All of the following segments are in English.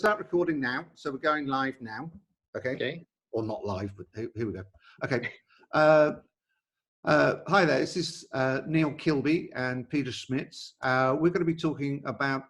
start recording now. So we're going live now. Okay. Okay. Or not live, but here we go. Okay. Hi there. This is Neil Kilby and Peter Schmitz. We're going to be talking about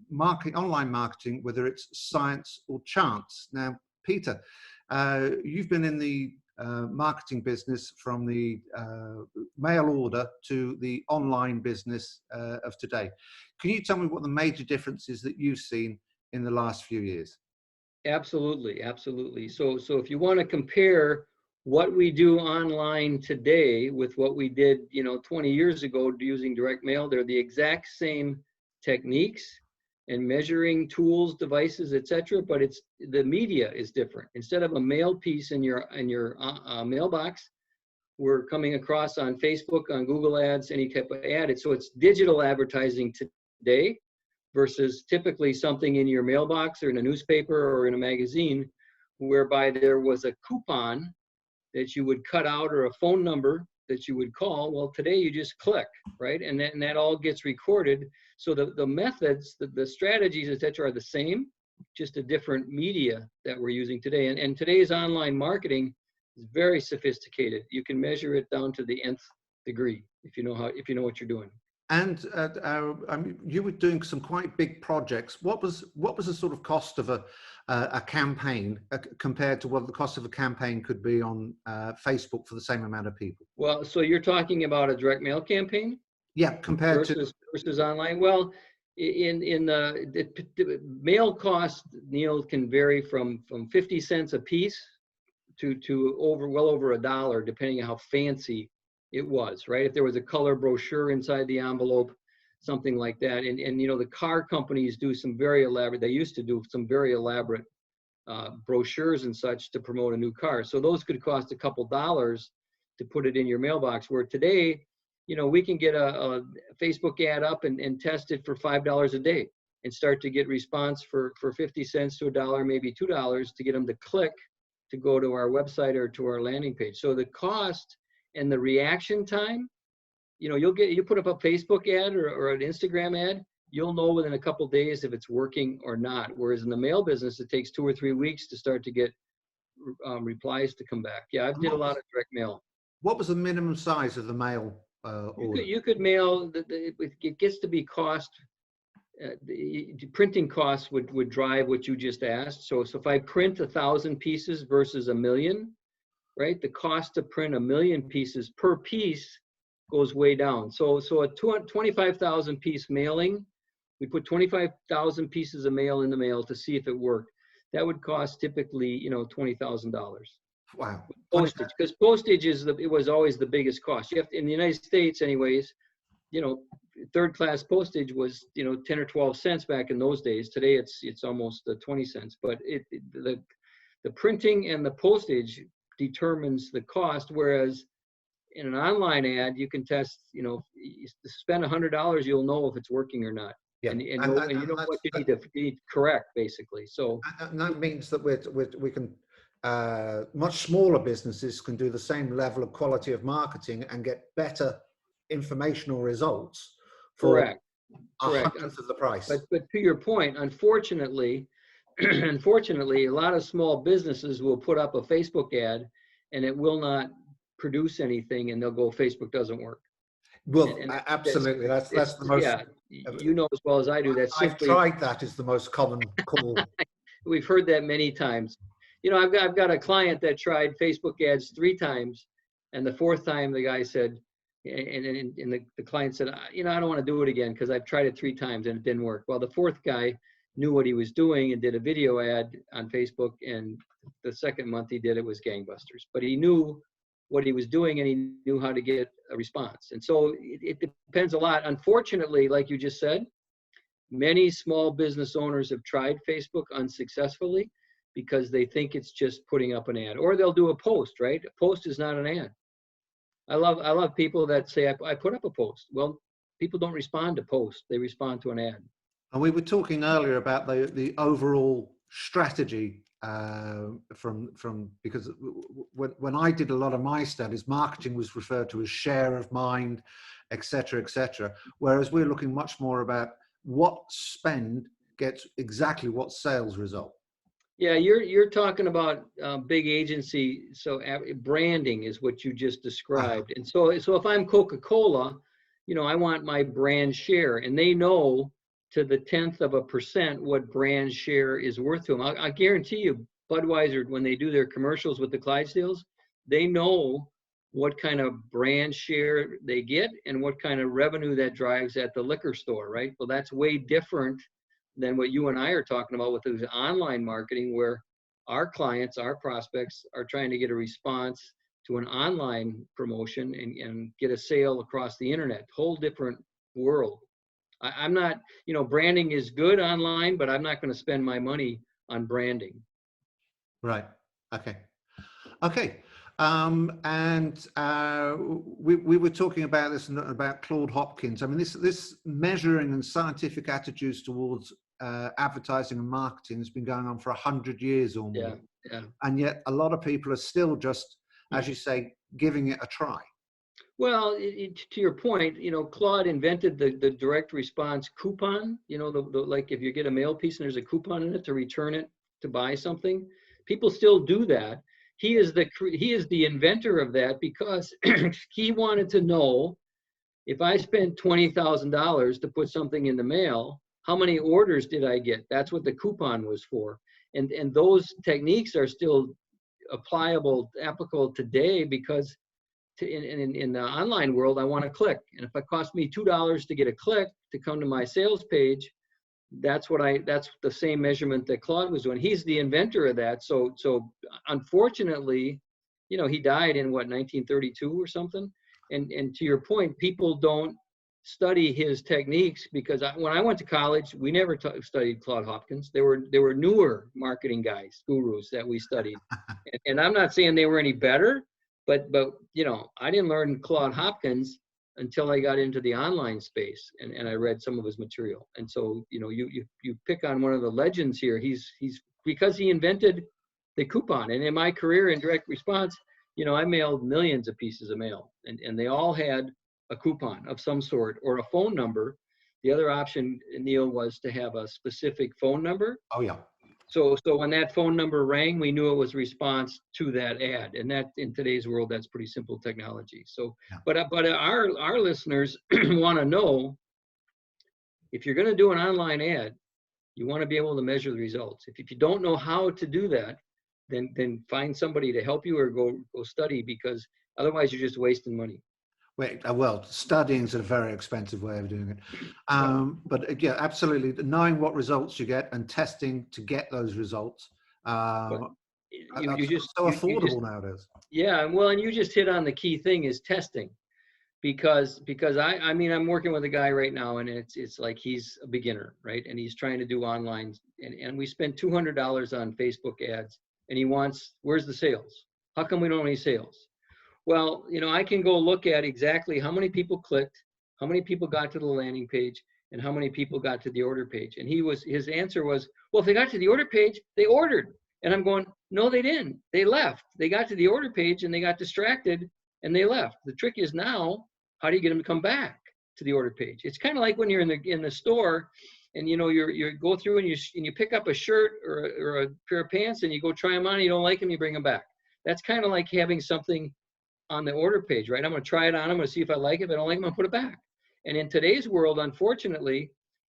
marketing, online marketing, whether it's science or chance. Now, Peter, you've been in the marketing business from the mail order to the online business of today. Can you tell me what the major differences that you've seen in the last few years? Absolutely, absolutely. So if you want to compare what we do online today with what we did, 20 years ago using direct mail, they're the exact same techniques and measuring tools, devices, etc. But the media is different. Instead of a mail piece in your mailbox, we're coming across on Facebook, on Google Ads, any type of ad. So it's digital advertising today versus typically something in your mailbox or in a newspaper or in a magazine, whereby there was a coupon that you would cut out or a phone number that you would call. Well, today you just click, right? And that all gets recorded. So the methods, the strategies, et cetera, are the same, just a different media that we're using today. And today's online marketing is very sophisticated. You can measure it down to the nth degree if you know what you're doing. And I mean, you were doing some quite big projects. What was the sort of cost of a campaign compared to what the cost of a campaign could be on Facebook for the same amount of people? Well, so you're talking about a direct mail campaign? Yeah, compared versus online. Well, in the mail cost, Neil, can vary from 50 cents a piece to well over $1, depending on how fancy it was, right? If there was a color brochure inside the envelope, something like that. And the car companies do some very elaborate, they used to do some very elaborate brochures and such to promote a new car. So those could cost a couple dollars to put it in your mailbox, where today, we can get a Facebook ad up and test it for $5 a day and start to get response for 50 cents to $1, maybe $2 to get them to click to go to our website or to our landing page. So the cost and the reaction time, you put up a Facebook ad or an Instagram ad, you'll know within a couple of days if it's working or not. Whereas in the mail business, it takes 2 or 3 weeks to start to get replies to come back. Yeah, I've did a lot of direct mail. What was the minimum size of the mail order? You could mail, it gets to be cost, the printing costs would drive what you just asked. So if I print 1,000 pieces versus 1 million, right? The cost to print 1 million pieces per piece goes way down. So a 25,000 piece mailing, we put 25,000 pieces of mail in the mail to see if it worked. That would cost typically, $20,000. Wow. Postage, because postage it was always the biggest cost. You have to, in the United States, anyways, third class postage was 10 or 12 cents back in those days. Today it's almost 20 cents. But the printing and the postage determines the cost, whereas in an online ad you can test, spend $100, you'll know if it's working or not. Yeah. And you know what you need to correct, basically. So and that means that we can much smaller businesses can do the same level of quality of marketing and get better informational results for correct a hundredth of the price. But to your point, unfortunately, a lot of small businesses will put up a Facebook ad and it will not produce anything, and they'll go, Facebook doesn't work. Well, absolutely. That's the most. Yeah, as well as I do. That's I've tried that is the most common call. We've heard that many times. I've got a client that tried Facebook ads 3 times, and the 4th time the guy said, and the client said, I don't want to do it again because I've tried it 3 times and it didn't work. Well, the 4th guy knew what he was doing and did a video ad on Facebook, and the 2nd month he did it was gangbusters. But he knew what he was doing and he knew how to get a response. And so it depends a lot. Unfortunately, like you just said, many small business owners have tried Facebook unsuccessfully because they think it's just putting up an ad, or they'll do a post, right? A post is not an ad. I love people that say, I put up a post. Well, people don't respond to posts. They respond to an ad. And we were talking earlier about the overall strategy because when I did a lot of my studies, marketing was referred to as share of mind, etc., etc. Whereas we're looking much more about what spend gets exactly what sales result. Yeah, you're talking about big agency. So branding is what you just described. And so if I'm Coca-Cola, I want my brand share, and they know to the 1/10% what brand share is worth to them. I guarantee you, Budweiser, when they do their commercials with the Clydesdales, they know what kind of brand share they get and what kind of revenue that drives at the liquor store, right? Well, that's way different than what you and I are talking about with this online marketing, where our clients, our prospects are trying to get a response to an online promotion and get a sale across the internet. Whole different world. I'm not, branding is good online, but I'm not going to spend my money on branding. Right. Okay. Okay. We were talking about this, about Claude Hopkins. I mean, this measuring and scientific attitudes towards advertising and marketing has been going on for 100 years or more. Yeah. And yet a lot of people are still just, as you say, giving it a try. Well, to your point, Claude invented the direct response coupon. Like if you get a mail piece and there's a coupon in it to return it to buy something, people still do that. He is the inventor of that because he wanted to know, if I spent $20,000 to put something in the mail, how many orders did I get? That's what the coupon was for. And those techniques are still applicable today, because in the online world, I want to click. And if it cost me $2 to get a click to come to my sales page, that's the same measurement that Claude was doing. He's the inventor of that. So unfortunately, he died in 1932 or something. And to your point, people don't study his techniques, because when I went to college, we never studied Claude Hopkins. There were newer marketing guys, gurus that we studied. And I'm not saying they were any better, but I didn't learn Claude Hopkins until I got into the online space and I read some of his material. And so, you pick on one of the legends here. He's because he invented the coupon. And in my career in direct response, I mailed millions of pieces of mail, and they all had a coupon of some sort or a phone number. The other option, Neil, was to have a specific phone number. Oh yeah. So when that phone number rang, we knew it was response to that ad, and that in today's world, that's pretty simple technology. So, yeah. But our listeners want to know, if you're going to do an online ad, you want to be able to measure the results. If you don't know how to do that, then find somebody to help you, or go study, because otherwise you're just wasting money. Well, studying is a very expensive way of doing it. But yeah, absolutely. Knowing what results you get and testing to get those results. So affordable nowadays. Yeah, well, and you just hit on the key thing, is testing. Because I mean, I'm working with a guy right now, and it's like he's a beginner, right? And he's trying to do online, and we spent $200 on Facebook ads, and he wants, where's the sales? How come we don't have any sales? Well, I can go look at exactly how many people clicked, how many people got to the landing page, and how many people got to the order page. And his answer was, well, if they got to the order page, they ordered. And I'm going, no, they didn't. They left. They got to the order page and they got distracted and they left. The trick is now, how do you get them to come back to the order page? It's kind of like when you're in the store, and you go through and you pick up a shirt or a pair of pants, and you go try them on, and you don't like them, you bring them back. That's kind of like having something on the order page, right? I'm going to try it on. I'm going to see if I like it. If I don't like it, I'm going to put it back. And in today's world, unfortunately,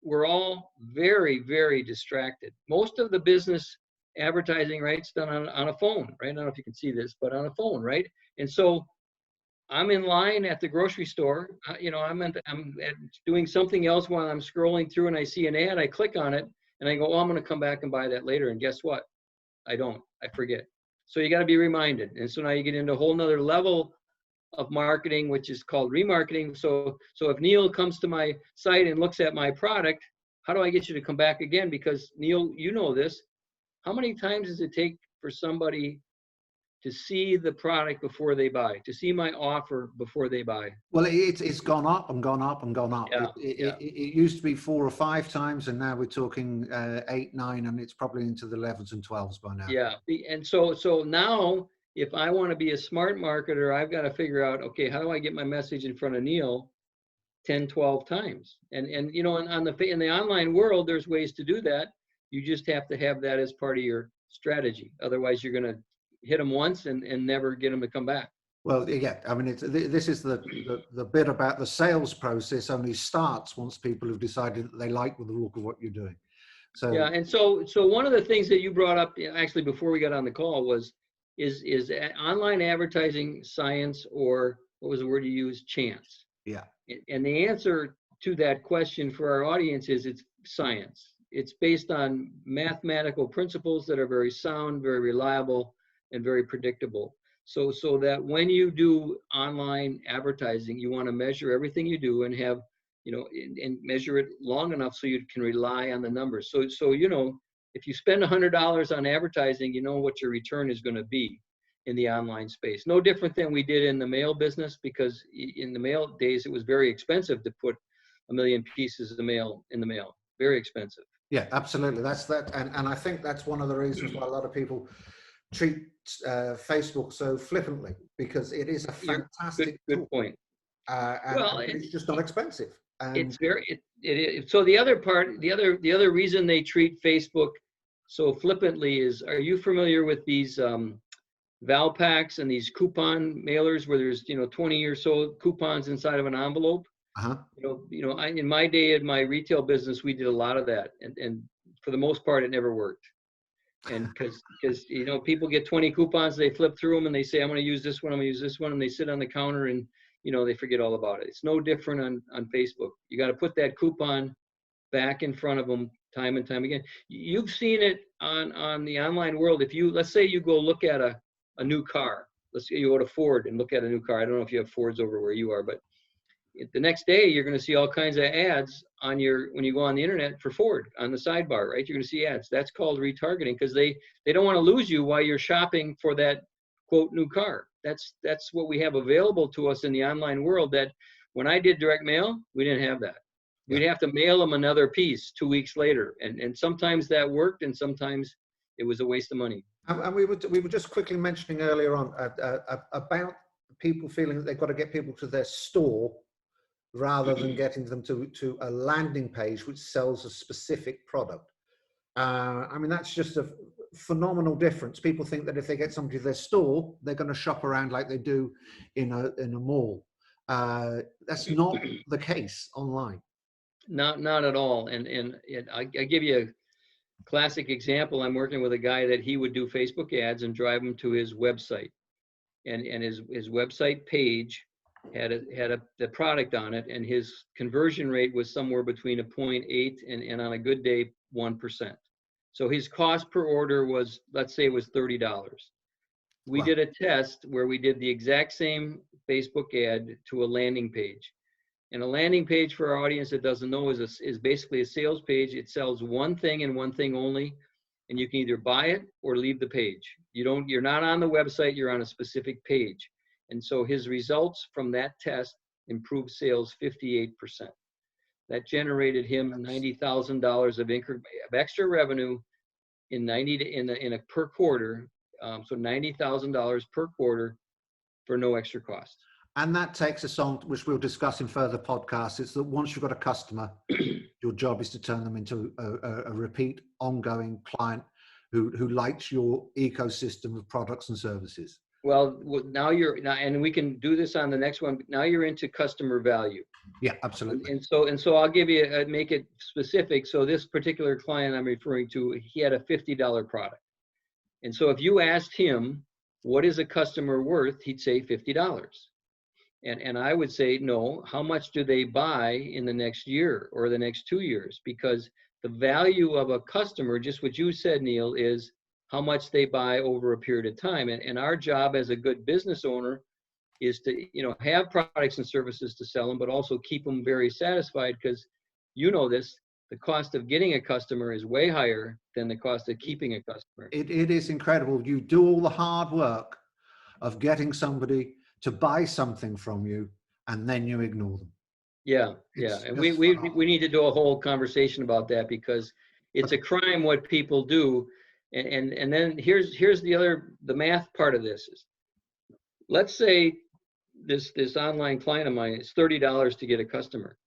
we're all very, very distracted. Most of the business advertising, right, is done on a phone, right? I don't know if you can see this, but on a phone, right? And so I'm in line at the grocery store. I'm doing something else while I'm scrolling through, and I see an ad. I click on it, and I go, oh, I'm going to come back and buy that later. And guess what? I don't. I forget. So you got to be reminded. And so now you get into a whole nother level of marketing, which is called remarketing. So if Neil comes to my site and looks at my product, how do I get you to come back again? Because Neil, you know this. How many times does it take for somebody to see the product before they buy, to see my offer before they buy? Well, it's gone up and gone up and gone up. Yeah, it used to be 4 or 5 times, and now we're talking 8, 9, and it's probably into the 11s and 12s by now. Yeah, and so now, if I want to be a smart marketer, I've got to figure out, okay, how do I get my message in front of Neil 10, 12 times. And you know, in the online world, there's ways to do that. You just have to have that as part of your strategy. Otherwise, you're going to hit them once and never get them to come back. Well, yeah, I mean, this is the bit about the sales process only starts once people have decided that they like the look of what you're doing. So yeah, and so one of the things that you brought up actually before we got on the call was is online advertising science, or what was the word you used, chance? yeah, And the answer to that question for our audience is it's science. It's based on mathematical principles that are very sound, very reliable, and very predictable. So that when you do online advertising, you want to measure everything you do and have, you know, and measure it long enough so you can rely on the numbers. So you know, if you spend $100 on advertising, you know what your return is going to be in the online space. No different than we did in the mail business, because in the mail days, it was very expensive to put 1 million pieces of mail in the mail. Very expensive. yeah, absolutely. That's that, and I think that's one of the reasons why a lot of people treat Facebook so flippantly, because it is a fantastic good tool. point. And Well, it's just not expensive. And it's very so the other part, the other reason they treat Facebook so flippantly is, are you familiar with these Valpaks and these coupon mailers where there's, you know, 20 or so coupons inside of an envelope? In my day in my retail business, we did a lot of that, and for the most part, it never worked. And because you know, people get 20 coupons, they flip through them and they say, I'm going to use this one, I'm going to use this one, and they sit on the counter and, you know, they forget all about it. It's no different on Facebook. You got to put that coupon back in front of them time and time again. You've seen it on the online world. If you, let's say you go look at a new car. Let's say you go to Ford and look at a new car. I don't know if you have Fords over where you are, but the next day you're going to see all kinds of ads on when you go on the internet for Ford on the sidebar, right? You're going to see ads. That's called retargeting, because they don't want to lose you while you're shopping for that quote new car. That's what we have available to us in the online world, that when I did direct mail, we didn't have that. We'd have to mail them another piece 2 weeks later. And sometimes that worked, and sometimes it was a waste of money. And we were just quickly mentioning earlier on about people feeling that they've got to get people to their store rather than getting them to a landing page which sells a specific product. I mean, that's just a phenomenal difference. People think that if they get somebody to their store, they're going to shop around like they do in a mall. That's not the case online. Not at all. And I give you a classic example. I'm working with a guy that he would do Facebook ads and drive them to his website, and his website page had the product on it, and his conversion rate was somewhere between 0.8 and on a good day 1%. So his cost per order was, let's say it was $30. We did a test where we did the exact same Facebook ad to a landing page. And a landing page, for our audience that doesn't know, is basically a sales page. It sells one thing and one thing only, and you can either buy it or leave the page. You're not on the website, you're on a specific page. And so his results from that test improved sales 58%. That generated him $90,000 of extra revenue in a per quarter. So $90,000 per quarter for no extra cost. And that takes us on, which we'll discuss in further podcasts. It's that once you've got a customer, your job is to turn them into a repeat, ongoing client who likes your ecosystem of products and services. Well, and we can do this on the next one. Now you're into customer value. Yeah, absolutely. And so I'll give you make it specific. So this particular client I'm referring to, he had a $50 product. And so if you asked him, what is a customer worth? He'd say $50. And I would say, no, how much do they buy in the next year or the next 2 years? Because the value of a customer, just what you said, Neil, is how much they buy over a period of time. And our job as a good business owner is to, you know, have products and services to sell them, but also keep them very satisfied, because you know this, the cost of getting a customer is way higher than the cost of keeping a customer. It is incredible. You do all the hard work of getting somebody to buy something from you, and then you ignore them. Yeah. And we need to do a whole conversation about that, because it's a crime what people do. And then here's the math part of this is, let's say this online client of mine, it's $30 to get a customer.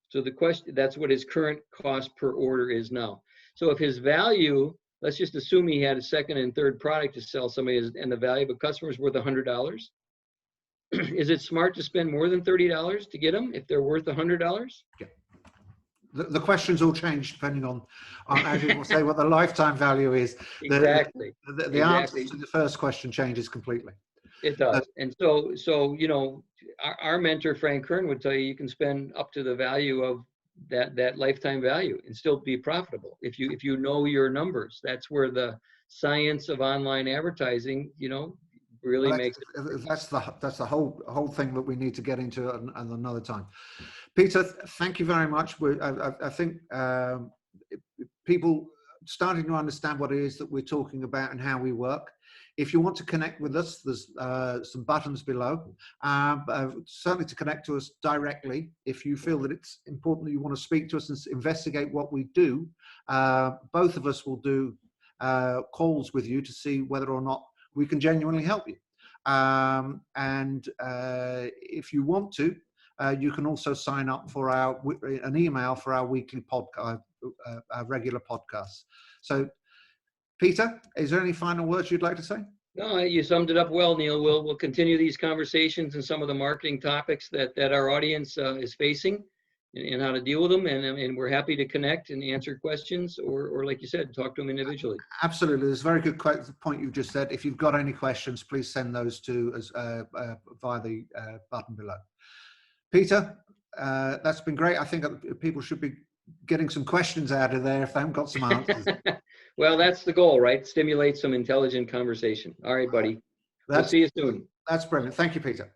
So the question, that's what his current cost per order is now. So if his value, let's just assume he had a second and third product to sell somebody, and the value of a customer is worth $100. Is it smart to spend more than $30 to get them if they're worth $100? Yeah. The questions all change depending on as you will say, what the lifetime value is. Exactly. The answer to the first question changes completely. It does. And so you know, our mentor, Frank Kern, would tell you you can spend up to the value of that lifetime value and still be profitable if you know your numbers. That's where the science of online advertising, you know, really makes it. That's the whole thing that we need to get into at another time. Peter, thank you very much. I think people starting to understand what it is that we're talking about and how we work. If you want to connect with us, there's some buttons below. Certainly to connect to us directly. If you feel that it's important that you want to speak to us and investigate what we do, both of us will do calls with you to see whether or not we can genuinely help you. If you want to, you can also sign up for an email for our weekly podcast, our regular podcasts. So, Peter, is there any final words you'd like to say? No, you summed it up well, Neil. We'll continue these conversations and some of the marketing topics that our audience is facing, and how to deal with them. And we're happy to connect and answer questions, or like you said, talk to them individually. Absolutely. There's a very good point you just said. If you've got any questions, please send those to us via the button below. Peter, that's been great. I think people should be getting some questions out of there if they haven't got some answers. Well, that's the goal, right? Stimulate some intelligent conversation. All right, buddy. We'll see you soon. That's brilliant. Thank you, Peter.